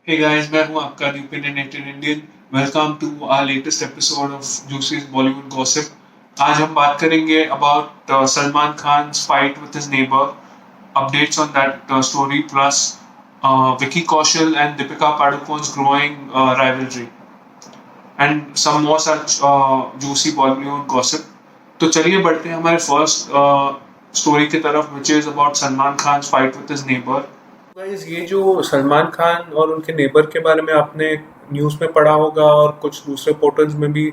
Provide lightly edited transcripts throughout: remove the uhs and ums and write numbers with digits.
Hey guys, मैं हूँ आपका The Opinionated Indian. Welcome to our latest episode of juiciest Bollywood gossip. आज हम बात करेंगे about Salman Khan fight with his neighbour, updates on that story, plus Vicky Kaushal and Deepika Padukone's growing rivalry, and some more such juicy Bollywood gossip. तो चलिए बढ़ते हैं हमारे first story की तरफ, which is about Salman Khan fight with his neighbour. Guys, ये जो सलमान खान और उनके नेबर के बारे में आपने न्यूज़ में पढ़ा होगा और कुछ दूसरे पोर्टल्स में भी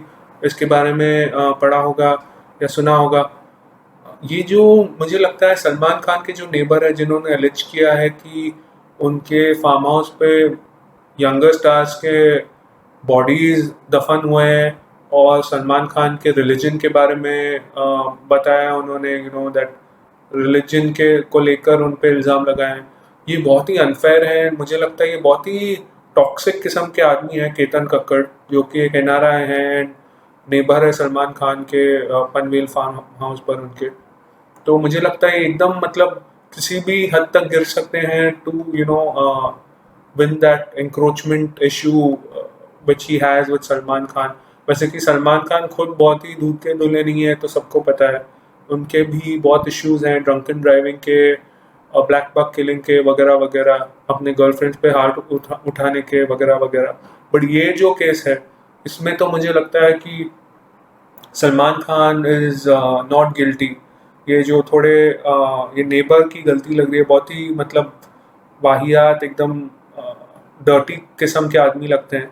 इसके बारे में पढ़ा होगा या सुना होगा. ये जो मुझे लगता है सलमान खान के जो नेबर है जिन्होंने एलिज किया है कि उनके फार्म हाउस पे यंगर स्टार्स के बॉडीज दफन हुए हैं और सलमान खान के रिलीजन के बारे में बताया उन्होंने, दैट रिलीजन के को लेकर उन पे इल्ज़ाम लगाए हैं. ये बहुत ही अनफेयर है. मुझे लगता है ये बहुत ही टॉक्सिक किस्म के आदमी है केतन कक्कड़, जो कि एक एनआरआई है एंड नेबर है सलमान खान के पनवेल फार्म हाउस पर उनके. तो मुझे लगता है एकदम मतलब किसी भी हद तक गिर सकते हैं to win that encroachment issue which he has with Salman Khan. वैसे कि सलमान खान खुद बहुत ही दूध के धुले नहीं है, तो सबको पता है उनके भी बहुत इश्यूज हैं, ड्रंकन ड्राइविंग के, ब्लैक बक किलिंग के वगैरह वगैरह, अपने गर्लफ्रेंड पे हाथ उठाने के वगैरह वगैरह. बट ये जो केस है इसमें तो मुझे लगता है कि Salman Khan is not guilty. ये जो थोड़े ये नेबर की गलती लग रही है, बहुत ही मतलब वाहियात एकदम डर्टी किस्म के आदमी लगते हैं.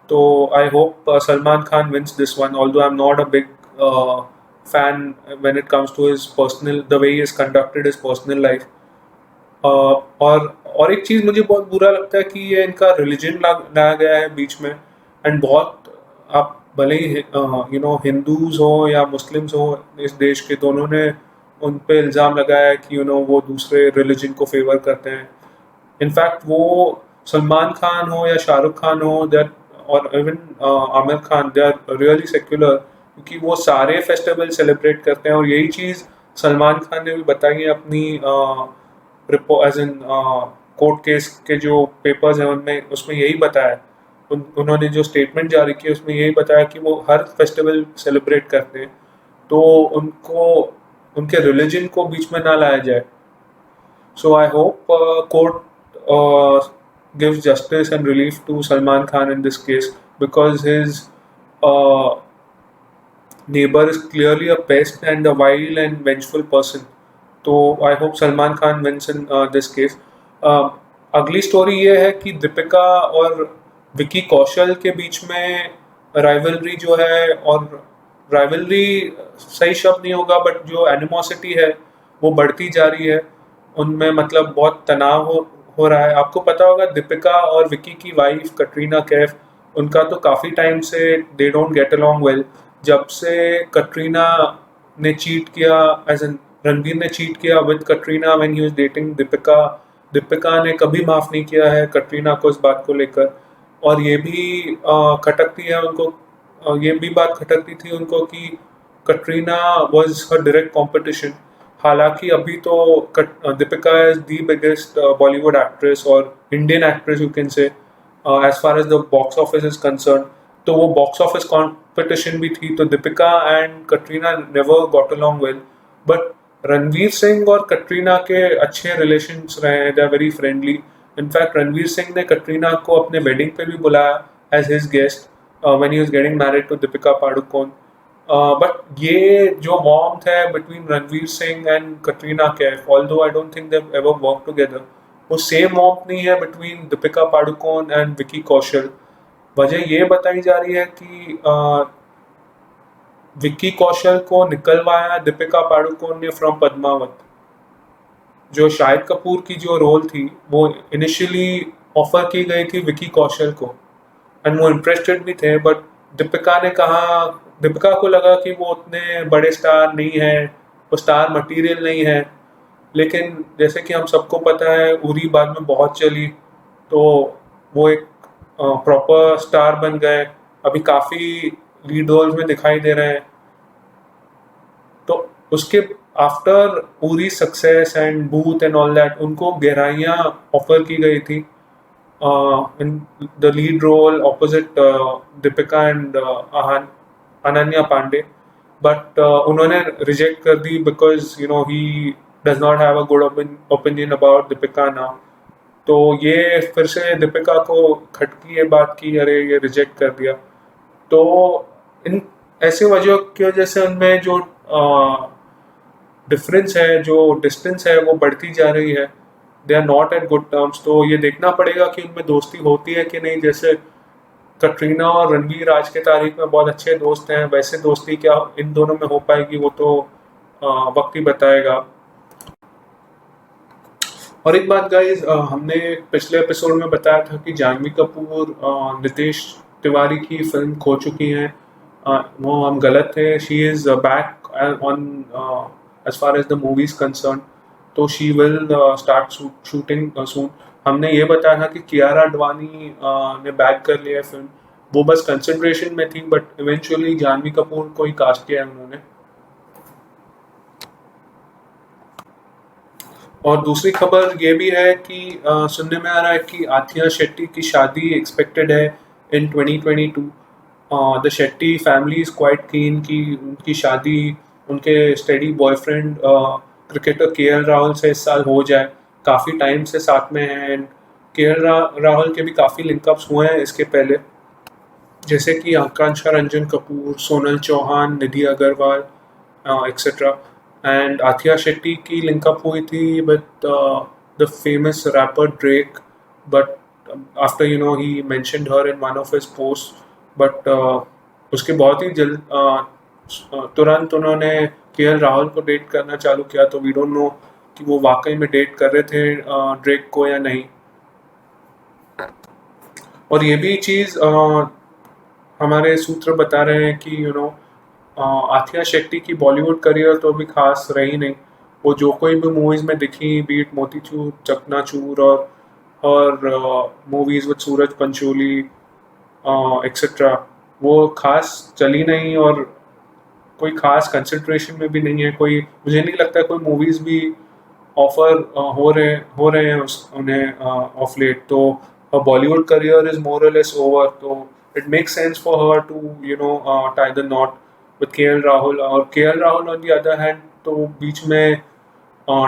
तो I hope Salman Khan wins this one, although I am not a big fan when it comes to his personal, the way he is conducted his personal life. और एक चीज़ मुझे बहुत बुरा लगता है कि ये इनका रिलीजन लाया गया है बीच में. एंड बहुत, आप भले ही हिंदूज हो या मुस्लिम्स हो इस देश के, दोनों ने उन पे इल्ज़ाम लगाया है कि वो दूसरे रिलीजन को फेवर करते हैं. इनफैक्ट वो सलमान खान हो या शाहरुख खान हो, दे और even Aamir Khan, they are really secular, क्योंकि वो सारे फेस्टिवल सेलिब्रेट करते हैं. और यही चीज़ सलमान खान ने भी बताई है अपनी एज इन कोर्ट केस के जो पेपर्स हैं उनमें, उसमें यही बताया. उन्होंने जो स्टेटमेंट जारी की उसमें यही बताया कि वो हर फेस्टिवल सेलिब्रेट करते हैं, तो उनको उनके रिलीजन को बीच में ना लाया जाए. So I hope court gives justice and relief to Salman Khan in this case, because his uh, neighbor is clearly a pest and a vile and vengeful person. तो I hope Salman Khan wins in this case. अगली story ये है कि दीपिका और विकी कौशल के बीच में rivalry जो है, और राइवलरी सही शब्द नहीं होगा, बट जो एनिमोसिटी है वो बढ़ती जा रही है. उनमें मतलब बहुत तनाव हो रहा है. आपको पता होगा दीपिका और विकी की वाइफ कटरीना कैफ, उनका तो काफ़ी टाइम से they don't get along well. जब से कटरीना ने चीट किया, एज एन रणवीर ने चीट किया with Katrina when he was dating Deepika, Deepika ने कभी माफ़ नहीं किया है कटरीना को इस बात को लेकर. और ये भी खटकती है उनको, ये भी बात खटकती थी उनको कि Katrina was her direct competition. हालांकि अभी तो Deepika is the biggest Bollywood actress और Indian actress, you can say, as far as the box office is concern. तो वो बॉक्स ऑफिस कंपटीशन भी थी, तो Deepika and Katrina never got along well. But Ranveer Singh और कटरीना के अच्छे रिलेशंस रहे हैं, they are very friendly. In fact Ranveer Singh ने कटरीना को अपने वेडिंग पे भी बुलाया as his guest when he was getting married to Deepika Padukone. But ये जो वार्मथ है between Ranveer Singh and Katrina Kaif, although I don't think they have ever work together, वो सेम वार्मथ नहीं है बिटवीन दीपिका पाडुकोन एंड विकी कौशल. वजह ये बताई जा रही है कि विक्की कौशल को निकलवाया दीपिका पाडुकोन ने फ्रॉम पद्मावत. जो शाहिद कपूर की जो रोल थी वो इनिशियली ऑफर की गई थी विक्की कौशल को, एंड वो इंटरेस्टेड भी थे. बट दीपिका ने कहा, दीपिका को लगा कि वो उतने बड़े स्टार नहीं है, वो स्टार मटेरियल नहीं है. लेकिन जैसे कि हम सबको पता है उरी बाद में बहुत चली, तो वो एक प्रॉपर स्टार बन गए. अभी काफ़ी लीड रोल्स में दिखाई दे रहे हैं. तो उसके आफ्टर पूरी success and booth and all that, उनको गहराइयाँ ऑफर की गई थी. in the lead role opposite Deepika and Ananya Pandey, but उन्होंने reject कर दी because he does not have a good opinion about Deepika now. तो ये फिर से दीपिका को खटकी ये बात की, अरे ये रिजेक्ट कर दिया। तो इन ऐसी वजह की वजह से उनमें जो डिफरेंस है, जो डिस्टेंस है, वो बढ़ती जा रही है। They are not at good terms. तो ये देखना पड़ेगा कि उनमें दोस्ती होती है कि नहीं। जैसे कटरीना और रणवीर आज के तारीख में बहुत अच्छे दोस्त हैं, वैसे दोस्ती क्या इन दोनों में हो पाएगी वो तो वक्त ही बताएगा। और एक बात गाइज, हमने पिछले एपिसोड में बताया था कि जानवी कपूर नितेश तिवारी की फिल्म खो चुकी हैं। वो हम गलत थे। She is back on as far as the movie is concern. तो she will start shooting soon. हमने ये बताया था कि कियारा अडवाणी ने बैक कर लिया फिल्म। वो बस कंसिडरेशन में थी, बट इवेंचुअली जानवी कपूर को ही कास्ट किया है उन्होंने। और दूसरी खबर ये भी है कि सुनने में आ रहा है कि आथिया शेट्टी की शादी एक्सपेक्टेड है इन 2022। The Shetty family is quite कीन कि उनकी शादी उनके steady boyfriend cricketer KL Rahul से इस साल हो जाए। काफ़ी टाइम से साथ में हैं, एंड केएल राहुल के भी काफ़ी लिंकअप्स हुए हैं इसके पहले, जैसे कि आकांक्षा रंजन कपूर, सोनल चौहान, निधि अग्रवाल एक्सेट्रा। एंड आथिया शेट्टी की लिंकअप हुई थी with the famous rapper Drake, but after he mentioned her in one of his post, but उसके बहुत ही तुरंत उन्होंने केएल राहुल को डेट करना चालू किया। तो वी डोंट नो कि वो वाकई में डेट कर रहे थे ड्रेक को या नहीं। और ये भी चीज़ हमारे सूत्र बता रहे हैं कि आथिया शेट्टी की बॉलीवुड करियर तो अभी खास रही नहीं। वो जो कोई भी मूवीज़ में दिखी, बीट मोतीचूर, चकनाचूर और movies with Suraj Pancholi etcetera, वो खास चली नहीं और कोई खास कंसिडरेशन में भी नहीं है। कोई मुझे नहीं लगता कोई मूवीज़ भी ऑफर हो रहे हैं उन्हें ऑफ लेट। तो Bollywood career is more or less over. तो it makes sense for her to tie the knot with K L Rahul. और K L Rahul on the other hand तो बीच में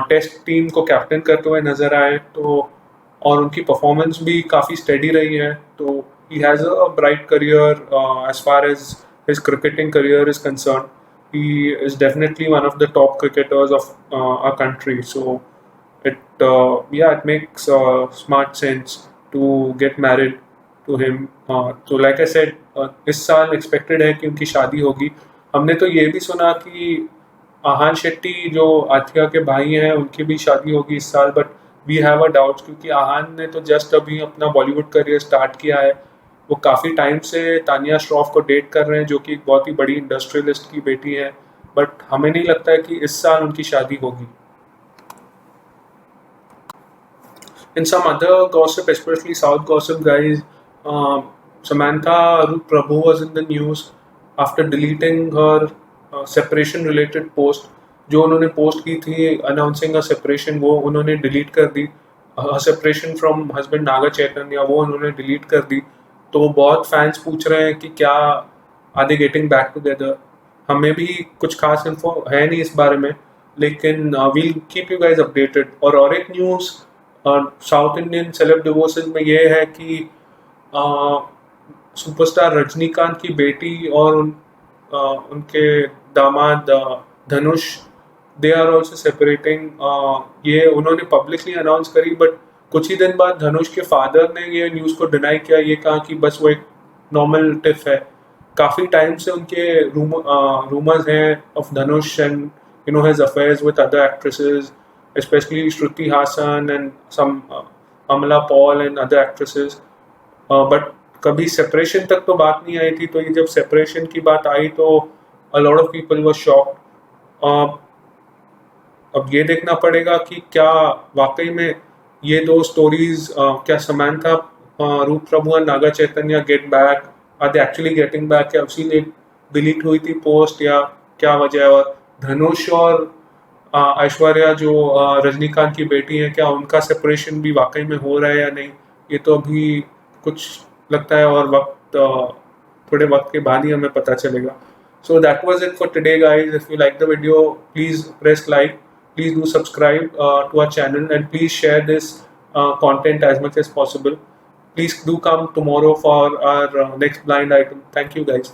टेस्ट टीम को कैप्टन करते हुए नजर आए, तो और उनकी परफॉर्मेंस भी काफ़ी स्टेडी रही है। तो he has a bright career as far as his cricketing career is concern. He is definitely one of the top cricketers of our country. So it makes smart sense to get married to him. So like I said, इस साल expected है कि उनकी शादी होगी। हमने तो ये भी सुना कि आहान शेट्टी जो आथिया के भाई हैं उनकी भी शादी होगी इस साल, but we have a doubt क्योंकि आहान ने तो जस्ट अभी अपना बॉलीवुड करियर स्टार्ट किया है। वो काफ़ी टाइम से तानिया श्रॉफ को डेट कर रहे हैं, जो कि एक बहुत ही बड़ी इंडस्ट्रियलिस्ट की बेटी है, बट हमें नहीं लगता है कि इस साल उनकी शादी होगी। In some other gossip, especially South gossip guys, Samantha Prabhu was in the news after deleting her separation related post। जो उन्होंने पोस्ट की थी अनाउंसिंग अ सेपरेशन, वो उन्होंने डिलीट कर दी। Separation from husband Naga Chaitanya, वो उन्होंने डिलीट कर दी। तो बहुत फैंस पूछ रहे हैं कि क्या are they getting back together. हमें भी कुछ खास इन्फो है नहीं इस बारे में, लेकिन we'll keep you guys updated. और एक news south Indian celeb divorces में ये है कि सुपरस्टार रजनीकांत की बेटी और उनके दामाद धनुष, दे आर ऑल्सो सेपरेटिंग। ये उन्होंने पब्लिकली अनाउंस करी, बट कुछ ही दिन बाद धनुष के फादर ने ये न्यूज़ को डिनाई किया। ये कहा कि बस वो एक नॉर्मल टिफ है। काफ़ी टाइम से उनके रूमर्स हैं of Dhanush and his affairs with other actresses, especially Shruti Hassan and some Amala Paul and other actresses, but कभी सेपरेशन तक तो बात नहीं आई थी। तो ये जब सेपरेशन की बात आई तो a lot of people were shocked। अब ये देखना पड़ेगा कि क्या वाकई में ये दो स्टोरीज, क्या समांथा रूप प्रभु और Naga Chaitanya get back, are they actually getting back, या उसी ने डिलीट हुई थी पोस्ट, या क्या वजह है। और धनुष और ऐश्वर्या जो रजनीकांत की बेटी है, क्या उनका सेपरेशन भी वाकई में हो रहा है या नहीं, ये तो अभी कुछ लगता है और थोड़े वक्त के बाद ही हमें पता चलेगा. So that was it for today, guys. If you like the video, please press like. Please do subscribe to our channel, and please share this content as much as possible. Please do come tomorrow for our next blind item. Thank you, guys.